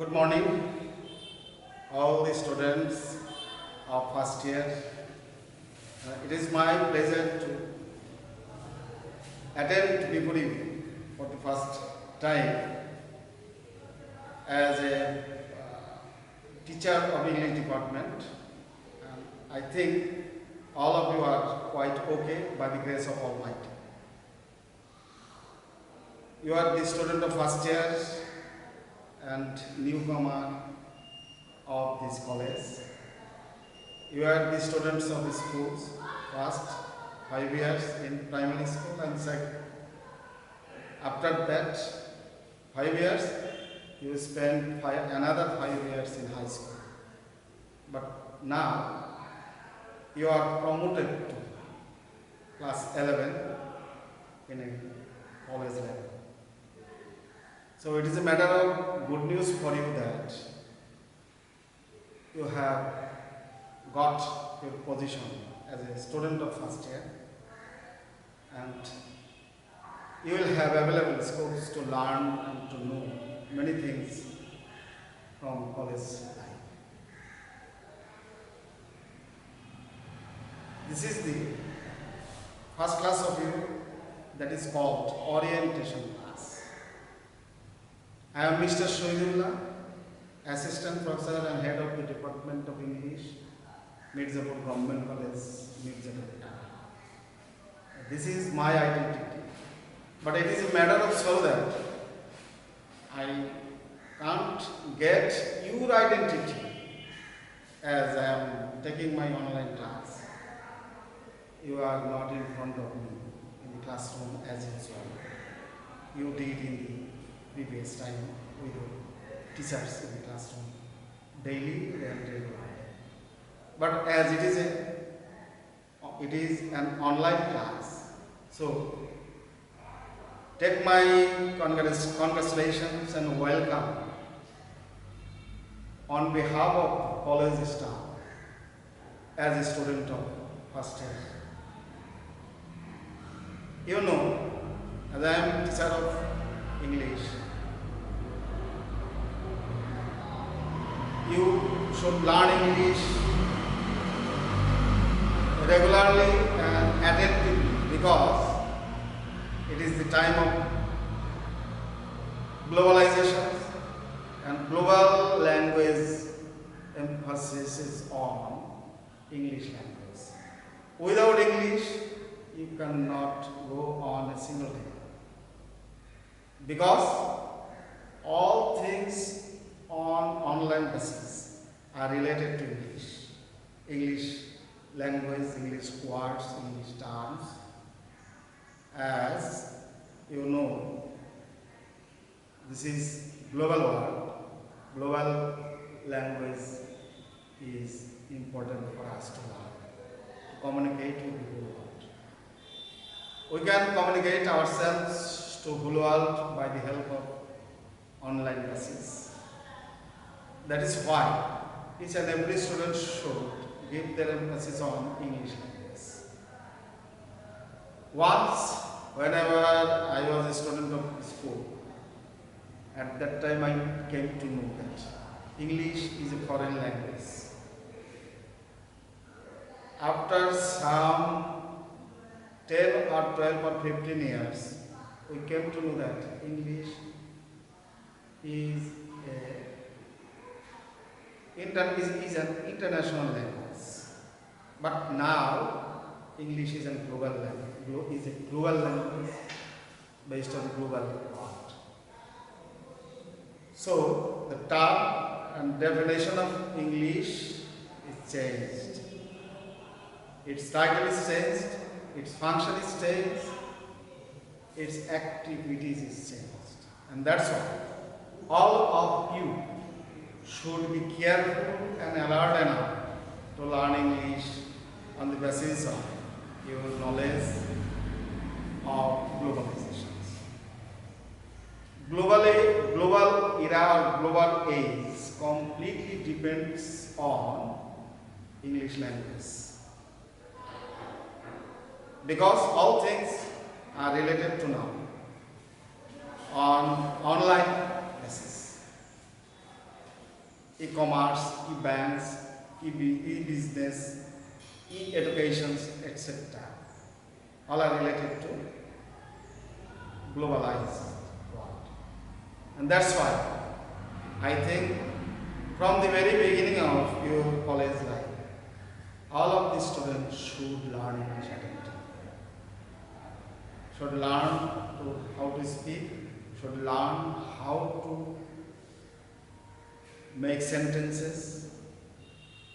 Good morning, all the students of first year. It is my pleasure to attend before you for the first time as a teacher of English department. And I think all of you are quite okay by the grace of Almighty. You are the student of first year and newcomer of this college. You are the students of the schools, first 5 years in primary school and second. After that 5 years, you spend another 5 years in high school. But now you are promoted to class 11 in a college level. So it is a matter of good news for you that you have got your position as a student of first year, and you will have available skills to learn and to know many things from college life. This is the first class of you that is called orientation class. I am Mr. Shoidullah, Assistant Professor and Head of the Department of English, Mirzapur Government College, Mirzapur. This is my identity, but it is a matter of so that I can't get your identity as I am taking my online class. You are not in front of me in the classroom as usual. You did in the previous time with the teachers in the classroom, daily and regularly. But as it is an online class, so take my congratulations and welcome on behalf of college staff as a student of first year. You know, as I am teacher of English, you should learn English regularly and attentively because it is the time of globalization and global language emphasis is on English language. Without English, you cannot go on a single day because all things on online basis are related to English language, English words, English terms. As you know, this is global world. Global language is important for us to learn, to communicate with the whole world. We can communicate ourselves to whole world by the help of online basis. That is why each and every student should give their emphasis on English language. Once, whenever I was a student of school, at that time I came to know that English is a foreign language. After some 10 or 12 or 15 years, we came to know that English is an international language. But now, English is a global language based on global world. So, the term and definition of English is changed. Its title is changed, its function is changed, its activities is changed. And that's why all of you should be careful and alert enough to learn English on the basis of your knowledge of globalizations. Global era or global age completely depends on English language because all things are related to now on online basis. e-commerce, e-banks, e-business, e-educations, etc. All are related to globalized world. And that's why I think from the very beginning of your college life, all of the students should learn English identity. Should learn how to speak, should learn how to make sentences,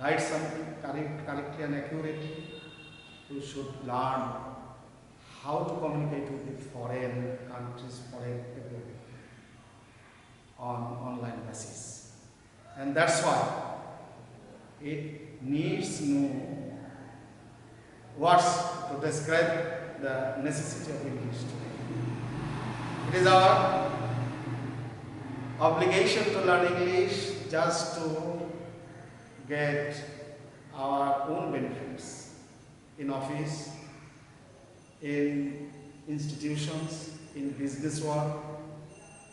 write something correctly and accurately. You should learn how to communicate with the foreign countries, foreign people on online basis. And that's why it needs no words to describe the necessity of English today. It is our obligation to learn English just to get our own benefits in office, in institutions, in business work.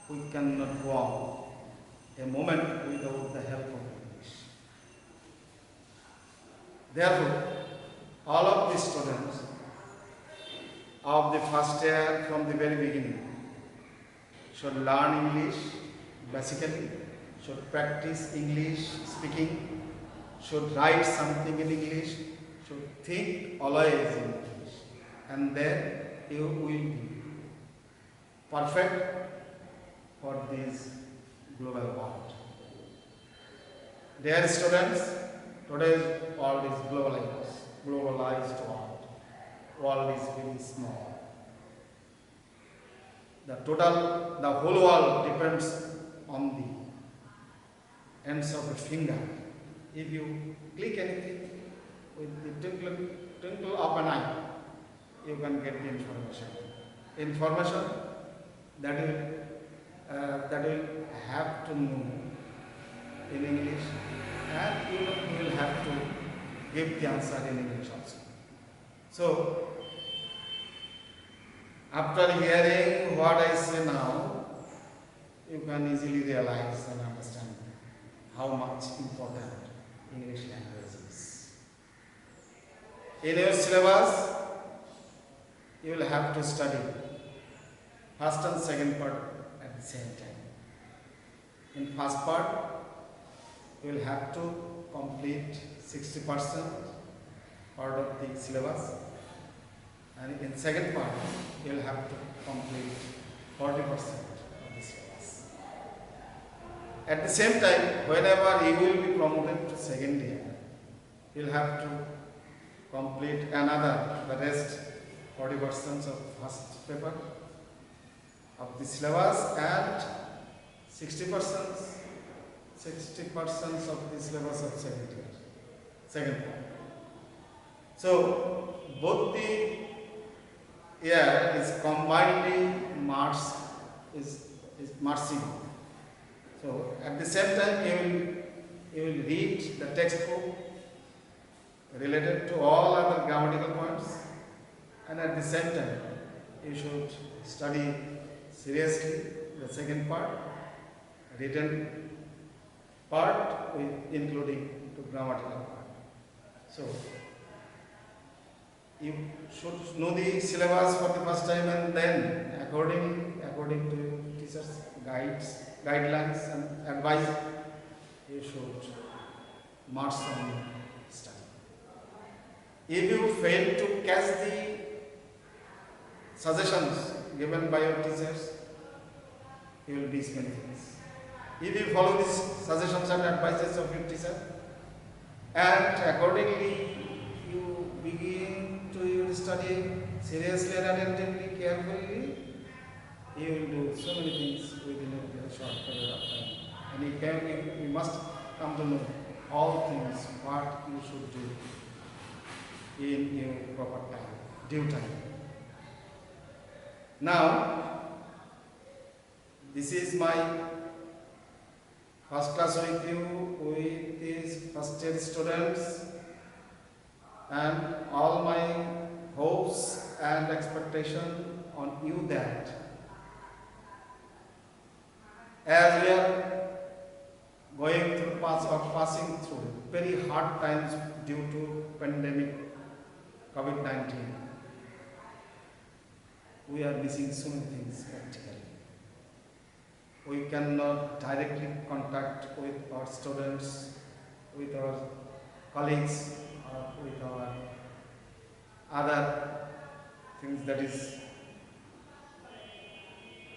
We cannot go on a moment without the help of English. Therefore, all of the students of the first year from the very beginning should learn English basically, should practice English speaking, should write something in English, should think always in English, and then you will be perfect for this global world. Dear students, today's world is globalized world. World is very small. The whole world depends on the ends of a finger. If you click anything with the twinkle of an eye, you can get the information. Information that will have to know in English, and you will have to give the answer in English also. So, after hearing what I say now, you can easily realize and understand how much important English language is. In your syllabus, you will have to study first and second part at the same time. In first part, you will have to complete 60% part of the syllabus, and in second part, you will have to complete 40% of the syllabus. At the same time, whenever you will be promoted to second year, you will have to complete the rest 40% of first paper of the syllabus and 60% of the syllabus of second part. So both the year is combinedly marching. So at the same time you will read the textbook related to all other grammatical points, and at the same time you should study seriously the second part, written part including the grammatical part. So you should know the syllabus for the first time, and then according to teachers' guidelines and advice, you should march on study. If you fail to catch the suggestions given by your teachers, you will miss many things. If you follow these suggestions and advices of your teacher, and accordingly you begin to your study seriously and attentively, carefully, you will do so many things within a very short period of time. And you must come to know all things what you should do in your proper time, due time. Now, this is my first class with you, with these first year students, and all my hopes and expectation on you that as we are going through path passing through very hard times due to pandemic COVID-19. We are missing so many things practically. We cannot directly contact with our students, with our colleagues, or with our other things that is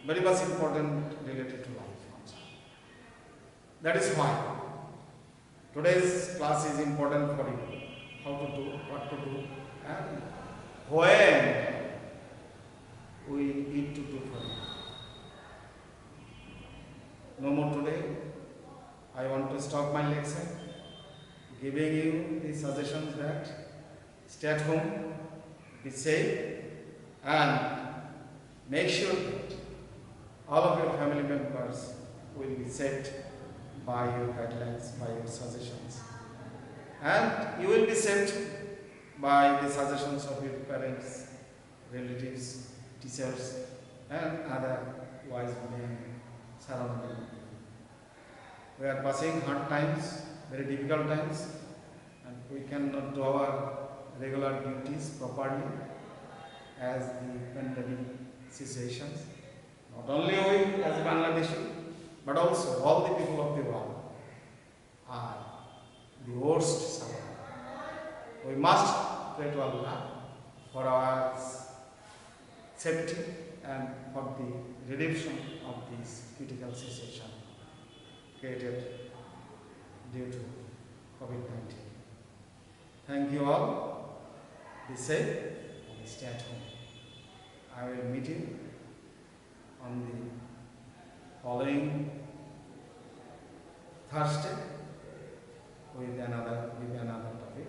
very much important related to life also. That is why today's class is important for you. How to do, what to do, and when we need to do for you. No more today. I want to stop my lecture, giving you the suggestions that stay at home, be safe, and make sure that all of your family members will be saved by your guidelines, by your suggestions. And you will be saved by the suggestions of your parents, relatives, teachers, and other wise men surrounding you. We are passing hard times, very difficult times, and we cannot do our regular duties properly as the pandemic situations. Not only we as Bangladeshi, but also all the people of the world are the worst suffering. We must pray to Allah for our safety and for the redemption of this critical situation created due to COVID-19. Thank you all. Be safe and stay at home. I will meet you on the following Thursday with another topic.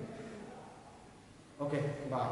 Okay, bye.